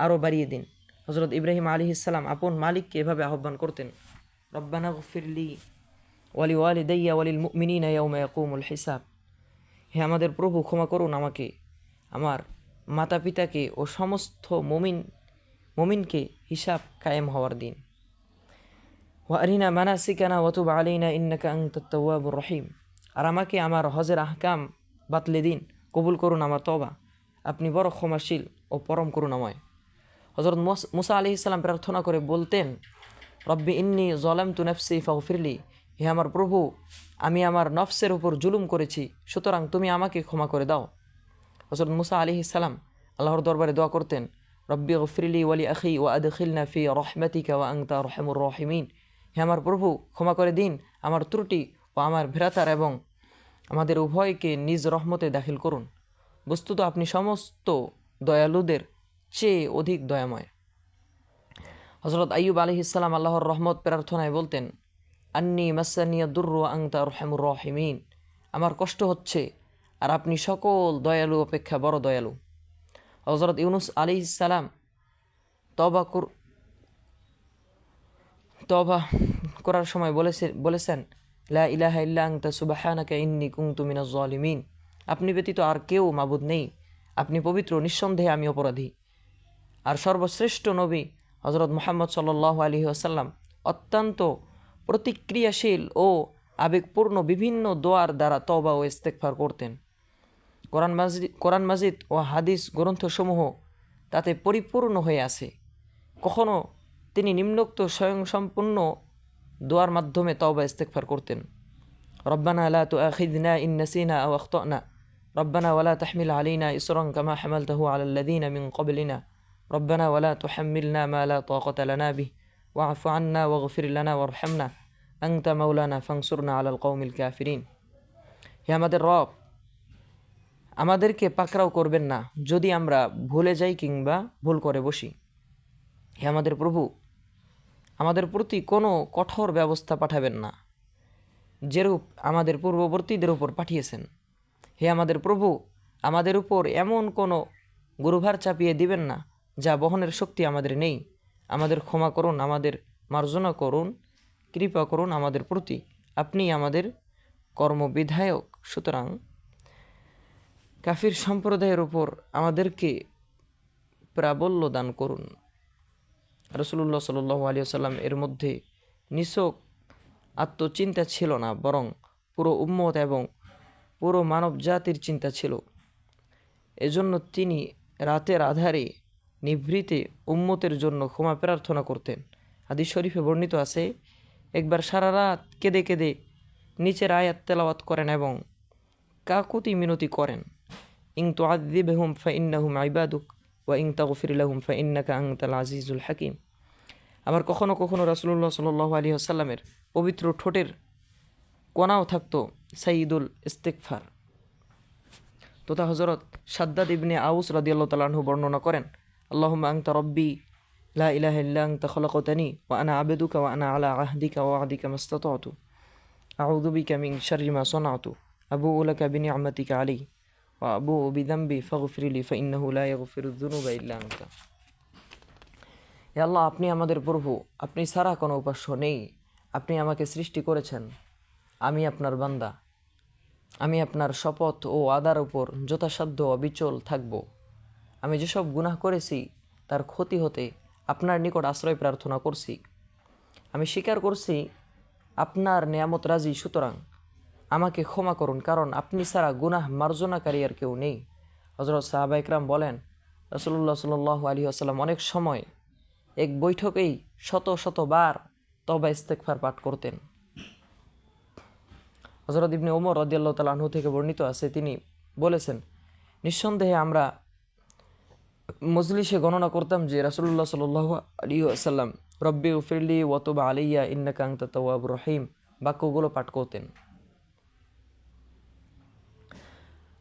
আরও বাড়িয়ে দিন। হজরত ইব্রাহিম আলাইহিস সালাম আপন মালিককে এভাবে আহ্বান করতেন, রব্বানা গফিরলি ওয়ালি ওয়ালিদাইয়া ওয়ালিল মুমিনিনা ইয়াউমা ইয়াকুমুল হিসাব। হে আমাদের প্রভু, ক্ষমা করুন আমাকে, আমার মাতা পিতাকে ও সমস্ত মুমিনকে হিসাব কায়েম হওয়ার দিন। ওয়া আরিনা মানাসিকানা ওয়া তুব আলাইনা ইন্নাকা আনতাত তাওয়াবুর রহিম। আর আমাকে আমার হজের আহকাম বাতলে দিন, কবুল করুন আমার তওবা, আপনি বড় ক্ষমাশীল ও পরম করুণাময়। হজরত মুসা আলাইহিস সালাম প্রার্থনা করে বলতেন, রব্বি ইন্নী যালামতু নাফসি ফাগফিরলি। হে আমার প্রভু, আমি আমার নফসের উপর জুলুম করেছি, সুতরাং তুমি আমাকে ক্ষমা করে দাও। হজরত মুসা আলাইহিস সালাম আল্লাহর দরবারে দোয়া করতেন, রব্বি গফিরলি ওয়ালি আখি ওয়া আদখিলনা ফি রাহমাতিকা ওয়া আনতা আরহামুর রাহিমিন। হে আমার প্রভু, ক্ষমা করে দিন আমার ত্রুটি ও আমার ভ্রাতার এবং আমাদের উভয়কে নিজ রহমতে দাখিল করুন। বস্তুত আপনি সমস্ত দয়ালুদের চেয়ে অধিক দয়াময়। হজরত আইয়ুব আলাইহিস সালাম আল্লাহর রহমত প্রার্থনায় বলতেন, আন্নি মাসানিয়া দুর্রু আনতা আরহামুর রাহিমিন। আমার কষ্ট হচ্ছে আর আপনি সকল দয়ালু অপেক্ষা বড় দয়ালু। হজরত ইউনুস আলাইহিস সালাম তওবা করার সময় বলেছেন, লা ইলাহা ইল্লা আনতা সুবহানাকা ইন্নী কুনতু মিনাজ জালিমিন। আপনি ব্যতীত আর কেউ মাবুদ নেই, আপনি পবিত্র, নিঃসন্দেহে আমি অপরাধী। আর সর্বশ্রেষ্ঠ নবী হজরত মুহাম্মদ সাল্লাল্লাহু আলাইহি ওয়াসাল্লাম অত্যন্ত প্রতিক্রিয়াশীল ও আবেগপূর্ণ বিভিন্ন দোয়ার দ্বারা তওবা ও ইস্তেগফার করতেন। কোরআন মাজিদ ও হাদিস গ্রন্থসমূহ তাতে পরিপূর্ণ হয়ে আছে। কখনো তিনি নিম্নোক্ত স্বয়ংসম্পূর্ণ দোয়ার মাধ্যমে তওবা ইস্তেগফার করতেন, রব্বানা লা তুআখিযনা ইন নাসিনা আও আখতানা, রব্বানা ওয়ালা তাহমিল আলাইনা ইসরান কামা হামালতাহু আলাল্লাযীনা মিন ক্বাবলিনা, রব্বানা ওয়ালা তুহাম্মিলনা মা লা তাকাতা লানা বিহি ওয়া'ফু আন্না ওয়াগফির লানা ওয়ারহামনা আনতা মাওলানা ফানসুরনা আলাল কওমিল কাফিরিন। হে আমাদের রব, আমাদেরকে পাকড়াও করবেন না যদি আমরা ভুলে যাই কিংবা ভুল করে বসি। হে আমাদের প্রভু, আমাদের প্রতি কোনো কঠোর ব্যবস্থা পাঠাবেন না যেরূপ আমাদের পূর্ববর্তীদের উপর পাঠিয়েছেন। হে আমাদের প্রভু, আমাদের উপর এমন কোনো গুরুভার চাপিয়ে দিবেন না যা বহনের শক্তি আমাদের নেই। আমাদের ক্ষমা করুন, আমাদের মার্জনা করুন, কৃপা করুন আমাদের প্রতি, আপনি আমাদের কর্মবিধায়ক। সুতরাং কাফির সম্প্রদায়ের উপর আমাদেরকে প্রাবল্য দান করুন। রাসূলুল্লাহ সাল্লাল্লাহু আলাইহি ওয়াসাল্লাম এর মধ্যে নিছক আত্মচিন্তা ছিল না, বরং পুরো উম্মত এবং পুরো মানব জাতির চিন্তা ছিল। এজন্য তিনি রাতের আধারে নিভৃতে উম্মতের জন্য ক্ষমা প্রার্থনা করতেন। হাদিস শরীফে বর্ণিত আছে, একবার সারা রাত কেঁদে কেঁদে নিচের আয়াত তেলাওয়াত করেন এবং কাকুতি মিনতি করেন, ইন তুআযিবহুম ফাইন্নাহুম ইবাদুক ওয়া ইন তাগফির লাহুম ফাইন্নাকা আনতাল আজিজুল হাকিম। আবার কখনো কখনো রাসূলুল্লাহ সাল্লাল্লাহু আলাইহি ওয়াসাল্লামের পবিত্র ঠোঁটের কোনাও থাকতো সাইয়্যিদুল ইস্তিগফার। তথা হযরত শাদ্দাদ ইবনে আউস রাদিয়াল্লাহু তাআলা আনহু বর্ণনা করেন, আল্লাহুম্মা আনতা রব্বি লা ইলাহা ইল্লা আনতা খলাকতানি ওয়া আনা আবদুকা ওয়া আনা আলা আহদিকা ওয়া ওয়া'দিকা মাস্তাতা'তু আউযু বিকা মিন শাররি মা সানা'তু আবু'ু লাকা বিনি'মাতিকা আলাইয়া ওয়া আবু'ু বিযামবি ফাগফির লি ফাইন্নাহু লা ইয়াগফিরুয যুনুবা ইল্লা আনতা। হে আল্লাহ, আপনি আমাদের প্রভু, আপনি ছাড়া কোনো উপাস্য নেই। আপনি আমাকে সৃষ্টি করেছেন, আমি আপনার বান্দা। আমি আপনার শপথ ও আদার উপর যথাসাধ্য অবিচল থাকব। আমি যেসব গুনাহ করেছি তার ক্ষতি হতে আপনার নিকট আশ্রয় প্রার্থনা করছি। আমি স্বীকার করছি আপনার নেয়ামত রাজি, সুতরাং আমাকে ক্ষমা করুন, কারণ আপনি ছাড়া গুনাহ মার্জনাকারী আর কেউ নেই। হযরত সাহাবা ইকরাম বলেন, রাসূলুল্লাহ সাল্লাল্লাহু আলাইহি ওয়াসাল্লাম অনেক সময় এক বৈঠকেই শত শতবার তওবা ইস্তেগফার পাঠ করতেন। হযরত ইবনে ওমর রাদিয়াল্লাহু তাআলা আনহু থেকে বর্ণিত আছে, তিনি বলেছেন, নিঃসন্দেহে আমরা মজলিসে গণনা করতাম যে রাসূলুল্লাহ সাল্লাল্লাহু আলাইহি ওয়াসাল্লাম রব্বি উফিরলি ওয়া তুব আলাইয়া ইন্নাকা আনতাত তাওয়াবুর রহিম বাক্যগুলো পাঠ করতেন।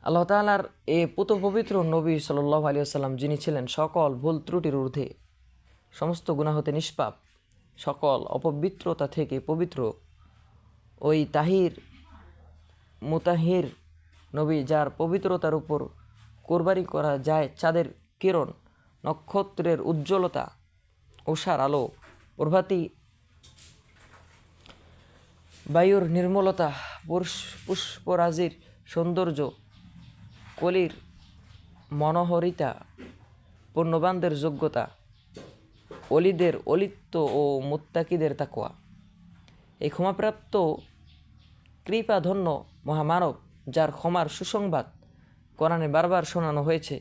আল্লাহ তাআলার এই পুত পবিত্র নবী সাল্লাল্লাহু আলাইহি ওয়াসাল্লাম, যিনি ছিলেন সকল ভুল ত্রুটির ঊর্ধ্বে, সমস্ত গুনাহ হতে নিষ্পাপ, সকল অপবিত্রতা থেকে পবিত্র, ওই তাহির মুতাহির নবী, যার পবিত্রতার উপর কোরবানি করা যায় চাঁদের কিরণ, নক্ষত্রের উজ্জ্বলতা, উষার আলো, প্রভাতী বায়ুর নির্মলতা, পুষ্পরাজির সৌন্দর্য, কলির মনোহরিতা, পুণ্যবানদের যোগ্যতা, অলিদের অলিত্ব ও মুত্তাকিদের তাকওয়া। এই ক্ষমাপ্রাপ্ত কৃপাধন্য মহামানব, যার ক্ষমার সুসংবাদ কোরআনে বারবার শোনানো হয়েছে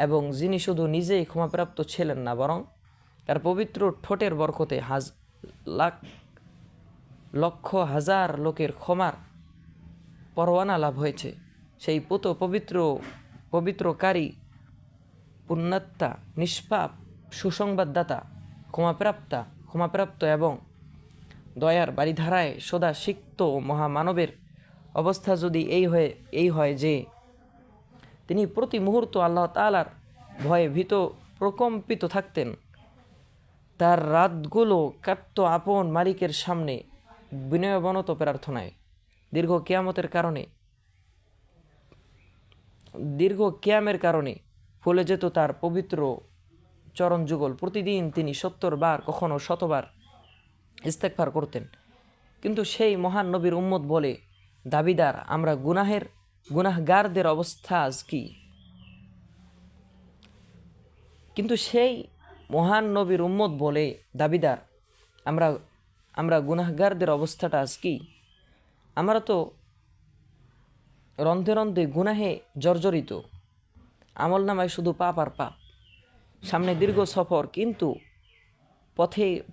এবং যিনি শুধু নিজেই ক্ষমাপ্রাপ্ত ছিলেন না, বরং তার পবিত্র ঠোঁটের বরকতে লাখ লক্ষ হাজার লোকের ক্ষমার পরওয়ানা লাভ হয়েছে, সেই পবিত্রকারী, পুণ্যাত্মা, নিষ্পাপ, সুসংবাদদাতা, ক্ষমাপ্রাপ্ত এবং দয়ার বারিধারায় সদা সিক্ত মহামানবের অবস্থা যদি এই হয় যে তিনি প্রতি মুহূর্ত আল্লাহ তাআলার ভয়ে ভীত প্রকম্পিত থাকতেন, তার রাতগুলো কাটত আপন মালিকের সামনে বিনয়বনত প্রার্থনায়। দীর্ঘ কিয়ামের কারণে ফলে যেত তার পবিত্র চরণ যুগল। প্রতিদিন তিনি 70 বার, কখনো 100 বার ইস্তেগফার করতেন। কিন্তু সেই মহান নবীর উম্মত বলে দাবিদার আমরা গুনাহগারদের অবস্থা আজ কি? কিন্তু সেই মহান নবীর উম্মত বলে দাবিদার আমরা গুনাহগারদের অবস্থাটা আজ কি? আমরা তো রন্ধে রন্ধে গুনাহে জর্জরিত, আমল নামায় শুধু পাপ আর পাপ, সামনে দীর্ঘ সফর, কিন্তু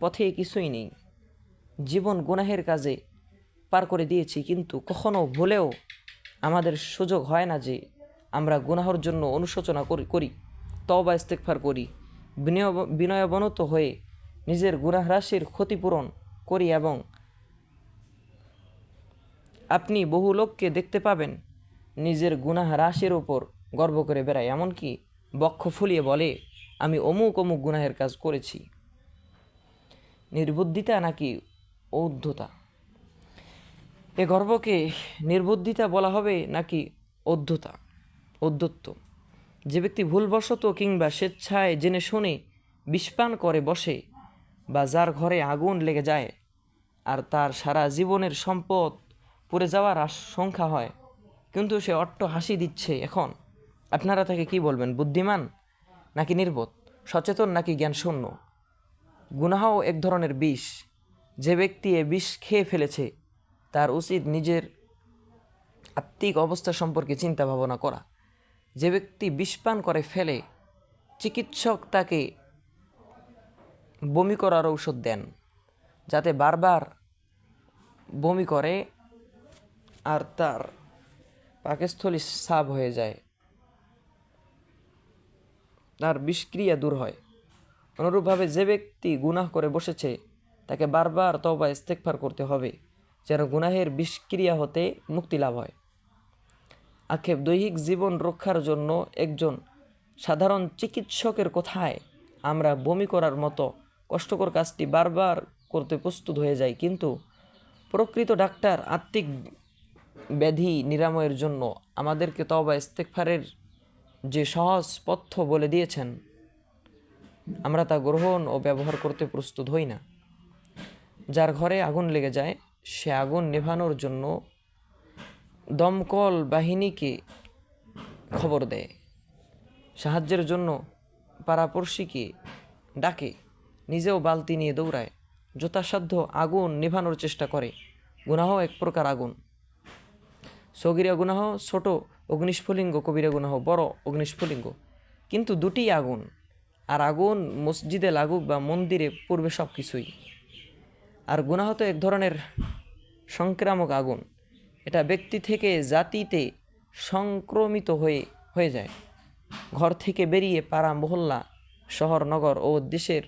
পথে কিছুই নেই। জীবন গুনাহের কাজে পার করে দিয়েছি, কিন্তু কখনো ভুলেও আমাদের সুযোগ হয় না যে আমরা গুনাহর জন্য অনুশোচনা করি, তওবা ইস্তেগফার করি, বিনয়াবনত হয়ে নিজের গুনাহ রাশির ক্ষতিপূরণ করি। এবং আপনি বহু লোককে দেখতে পাবেন নিজের গুনাহ রাশির উপর গর্ব করে বেড়ায়, এমনকি বক্ষ ফুলিয়ে বলে আমি অমুক অমুক গুনাহের কাজ করেছি। নির্বুদ্ধিতা নাকি ঔদ্ধতা? এ গর্বকে নির্বুদ্ধিতা বলা হবে নাকি ঔদ্ধত্য? যে ব্যক্তি ভুলবশত কিংবা স্বেচ্ছায় জেনে শুনে বিষপান করে বসে, বা যার ঘরে আগুন লেগে যায় আর তার সারা জীবনের সম্পদ পুড়ে যাওয়ার আশঙ্কা হয়, কিন্তু সে অট্ট হাসি দিচ্ছে, এখন আপনারা তাকে কি বলবেন? বুদ্ধিমান নাকি নির্বোধ? সচেতন নাকি জ্ঞানশূন্য? গুনাহও এক ধরনের বিষ। যে ব্যক্তি এ বিষ খেয়ে ফেলেছে তার উচিত নিজের আত্মিক অবস্থা সম্পর্কে চিন্তা ভাবনা করা। যে ব্যক্তি বিষপান করে ফেলে, চিকিৎসক তাকে বমি করার ঔষধ দেন, যাতে বারবার বমি করে আর তার পাকস্থলী সাফ হয়ে যায়, তার বিষক্রিয়া দূর হয়। অনুরূপভাবে যে ব্যক্তি গুনাহ করে বসেছে তাকে বারবার তওবা ইস্তেগফার করতে হবে, যেন গুনাহের বিষক্রিয়া হতে মুক্তি লাভ হয়। আক্ষেপ, দৈহিক জীবন রক্ষার জন্য একজন সাধারণ চিকিৎসকের কথায় আমরা বমি করার মতো কষ্টকর কাজটি বারবার করতে প্রস্তুত হয়ে যাই, কিন্তু প্রকৃত ডাক্তার আত্মিক ব্যাধি নিরাময়ের জন্য আমাদেরকে তওবা ইস্তেগফারের যে সহজ পথ্য বলে দিয়েছেন, আমরা তা গ্রহণ ও ব্যবহার করতে প্রস্তুত হই না। যার ঘরে আগুন লেগে যায়, সে আগুন নেভানোর জন্য দমকল বাহিনীকে খবর দেয়, সাহায্যের জন্য পাড়াপড়শিকে ডাকে, নিজেও বালতি নিয়ে দৌড়ায়, যথাসাধ্য আগুন নেভানোর চেষ্টা করে। গুনাহ এক প্রকার আগুন। সগীরা গুনাহ ছোট অগ্নিস্ফুলিঙ্গ, কবিরা গুনাহ বড় অগ্নিস্ফুলিঙ্গ, কিন্তু দুটি আগুন। আর আগুন মসজিদে লাগুক বা মন্দিরে পূর্বে সব কিছুই। আর গুনাহ তো এক ধরনের সংক্রামক আগুন। এটা ব্যক্তি থেকে জাতিতে সংক্রমিত হয়ে যায়, ঘর থেকে বেরিয়ে পাড়া মহল্লা, শহর নগর ও দেশের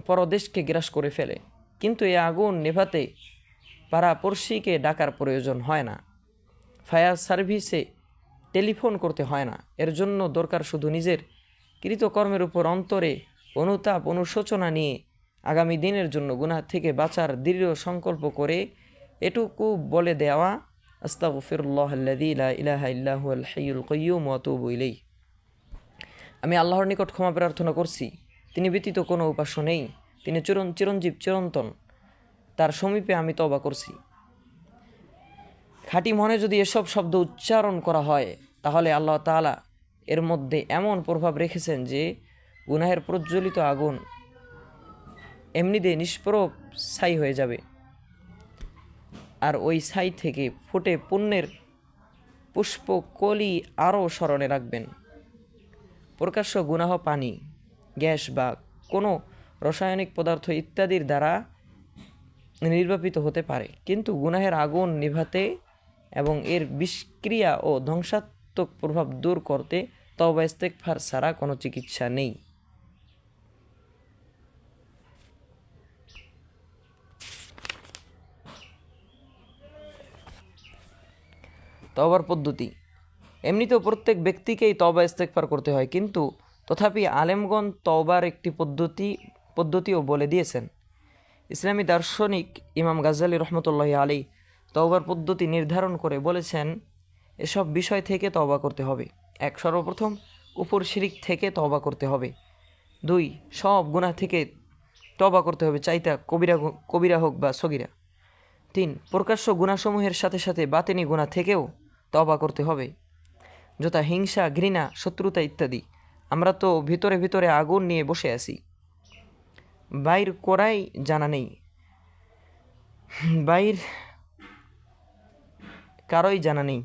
পরদেশকে গ্রাস করে ফেলে। কিন্তু এই আগুন নেভাতে পাড়াপড়শিকে ডাকার প্রয়োজন হয় না, ফায়ার সার্ভিসে টেলিফোন করতে হয় না। এর জন্য দরকার শুধু নিজের কৃতকর্মের উপর অন্তরে অনুতাপ অনুশোচনা নিয়ে আগামী দিনের জন্য গুনাহ থেকে বাঁচার দৃঢ় সংকল্প করে এটুকু বলে দেওয়া, আস্তাগফিরুল্লাহাল্লাযী লা ইলাহা ইল্লা হুয়াল হাইয়ুল কাইয়্যুম ওয়া আতুবু ইলাইহি। আমি আল্লাহর নিকট ক্ষমা প্রার্থনা করছি, তিনি ব্যতীত কোনো উপাস্য নেই, তিনি চিরঞ্জীব চিরন্তন, তার সমীপে আমি তওবা করছি। খাঁটি মনে যদি এসব শব্দ উচ্চারণ করা হয়, তাহলে আল্লাহ তাআলা এর মধ্যে এমন প্রভাব রেখেছেন যে গুনাহের প্রজ্বলিত আগুন এমনিতে নিষ্প্রভ ছাই হয়ে যাবে, আর ওই ছাই থেকে ফুটে পুণ্যের পুষ্পকলি আরও স্মরণে রাখবেন। প্রকাশ্য গুনাহ পানি, গ্যাস বা কোনো রাসায়নিক পদার্থ ইত্যাদির দ্বারা নির্বাপিত হতে পারে, কিন্তু গুনাহের আগুন নিভাতে এবং এর বিষক্রিয়া ও ধ্বংসাত্মক প্রভাব দূর করতে তওবা ইস্তেগফার ছাড়া কোনো চিকিৎসা নেই। তওবার পদ্ধতি। এমনিতেও প্রত্যেক ব্যক্তিকেই তওবা ইস্তেগফার করতে হয়, কিন্তু তথাপি আলেমগণ তওবার একটি পদ্ধতিও বলে দিয়েছেন। ইসলামী দার্শনিক ইমাম গাজ্জালী রহমতুল্লাহি আলাইহি তওবার পদ্ধতি নির্ধারণ করে বলেছেন, এসব বিষয় থেকে তওবা করতে হবে। 1. সর্বপ্রথম কুফর শিরিক থেকে তওবা করতে হবে। 2. সব গুনাহ থেকে তওবা করতে হবে, চাইতা কবিরা হোক বা সগীরা। 3. প্রকাশ্য গুনাহসমূহের সাথে সাথে বাতিনি গুনাহ থেকেও তওবা করতে হবে, যথা হিংসা, ঘৃণা, শত্রুতা ইত্যাদি। আমরা তো ভিতরে ভিতরে আগুন নিয়ে বসে আছি, বাইর করাই জানা নেই, বাইর কারোই জানা নেই।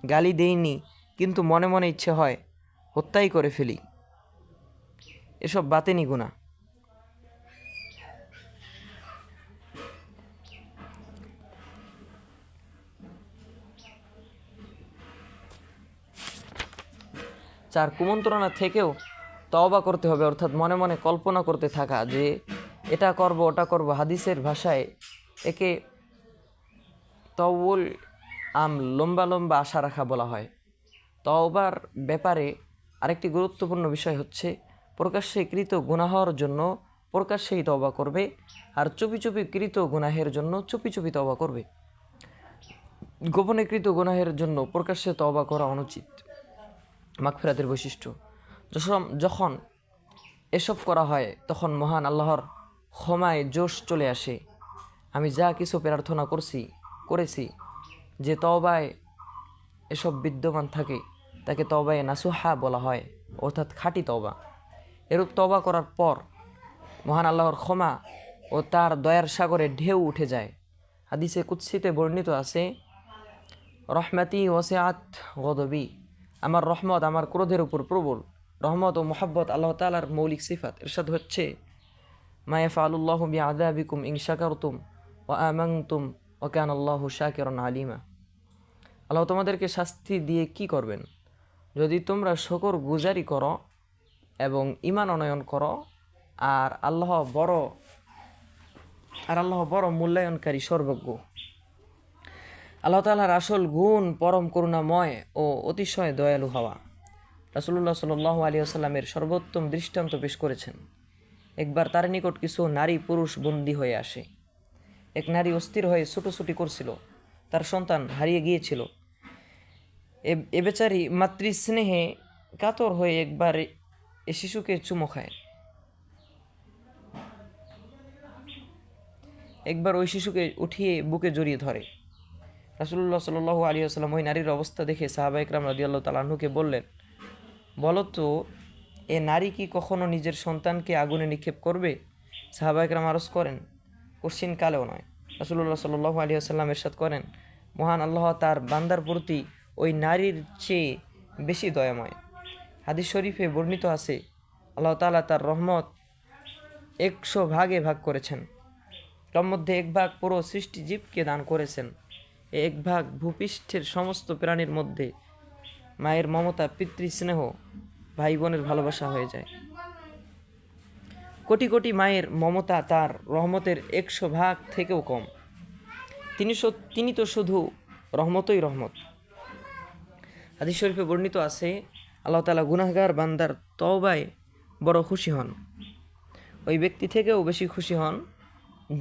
গালি দেইনি, কিন্তু মনে মনে ইচ্ছে হয় হত্যাই করে ফেলি। এসব বাতেনি গুনাহ। চার, কুমন্ত্রণা থেকেও তওবা করতে হবে, অর্থাৎ মনে মনে কল্পনা করতে থাকা যে এটা করব ওটা করব। হাদিসের ভাষায় একে তওবুল লম্বা লম্বা আশা রাখা বলা হয়। তওবার ব্যাপারে আরেকটি গুরুত্বপূর্ণ বিষয় হচ্ছে, প্রকাশ্যে কৃত গুনাহর জন্য প্রকাশ্যেই তওবা করবে, আর চুপি চুপি কৃত গুনাহের জন্য চুপি চুপি তওবা করবে। গোপনে কৃত গুনাহের জন্য প্রকাশ্যে তওবা করা অনুচিত। মাগফিরাতের বৈশিষ্ট্য। যখন এসব করা হয়, তখন মহান আল্লাহর ক্ষমায় জোশ চলে আসে। আমি যা কিছু প্রার্থনা করেছি যে তওবায় এসব বিদ্যমান থাকে, তাকে তওবায়ে নাসুহা বলা হয়, অর্থাৎ খাঁটি তওবা। এরূপ তওবা করার পর মহান আল্লাহর ক্ষমা ও তার দয়ার সাগরে ঢেউ উঠে যায়। হাদিসে কুদসিতে বর্ণিত আছে, রহমাতি ওয়াসিআত গদবি, আমার রহমত আমার ক্রোধের উপর প্রবল। রহমত ও মোহাব্বত আল্লাহ তাআলার মৌলিক সিফাত। ইরশাদ হচ্ছে, মা ইয়াফআলুল্লাহু বিআযাবিকুম ইন শাকারতুম ওয়া আমানতুম ওয়া কানা আল্লাহু শাকিরান আলিমা। আল্লাহ তোমাদেরকে শাস্তি দিয়ে কি করবেন যদি তোমরা শুকর গুজারি করো এবং ঈমান আনয়ন করো, আর আল্লাহ বড় মূল্যায়নকারী, সর্বজ্ঞ। আল্লাহ তাআলার আসল গুণ পরম করুণাময় ও অতিশয় দয়ালু হওয়া। রাসূলুল্লাহ সাল্লাল্লাহু আলাইহি ওয়াসাল্লামের সর্বোত্তম দৃষ্টান্ত পেশ করেছেন। একবার তার নিকট কিছু নারী পুরুষ বন্দী হয়ে আসে। এক নারী অস্থির হয়ে ছুটোছুটি করছিল, তার সন্তান হারিয়ে গিয়েছিল। এ বেচারি মাতৃস্নেহে কাতর হয়ে একবার এ শিশুকে চুমো খায়। একবার ওই শিশুকে উঠিয়ে বুকে জড়িয়ে ধরে। রাসূলুল্লাহ সাল্লাল্লাহু আলাইহি ওয়াসাল্লাম ওই নারীর অবস্থা দেখে সাহাবা ইকরাম রাদিয়াল্লাহু তাআলা আনহুকে বললেন, বলো তো, এ নারী কি কখনো নিজের সন্তানকে আগুনে নিক্ষেপ করবে? সাহাবা ইকরাম আরজ করেন, কঠিন কালেও নয়। রাসূলুল্লাহ সাল্লাল্লাহু আলাইহি ওয়াসাল্লাম ইরশাদ করেন, মহান আল্লাহ তার বান্দার প্রতি ওই নারীর চেয়ে বেশি দয়াময়। হাদিস শরীফে বর্ণিত আছে, আল্লাহ তাআলা তার রহমত 100 ভাগে ভাগ করেছেন। তার মধ্যে 1 ভাগ পুরো সৃষ্টিজীবকে দান করেছেন। 1 ভাগ ভূপৃষ্ঠের সমস্ত প্রাণীর মধ্যে মায়ের মমতা, পিতৃস্নেহ, ভাই বোনের ভালোবাসা হয়ে যায়। কোটি কোটি মায়ের মমতা তার রহমতের 100 ভাগ থেকেও কম। তিনি তো শুধু রহমতই রহমত। হাদিস শরীফে বর্ণিত আছে, আল্লাহ তাআলা গুনাহগার বান্দার তওবায় বড় খুশি হন। ওই ব্যক্তি থেকেও বেশি খুশি হন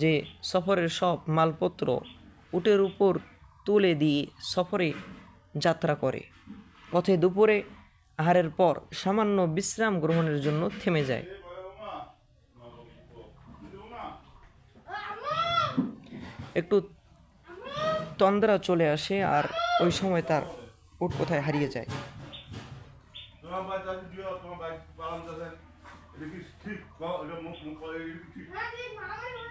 যে সফরের সব মালপত্র উটের উপর তুলে দিয়ে সফরে যাত্রা করে, পথে দুপুরে আহারের পর সামান্য বিশ্রাম গ্রহণের জন্য থেমে যায়। একটু তন্দ্রা চলে আসে আর ওই সময় তার উট কোথায় হারিয়ে যায়। তোমার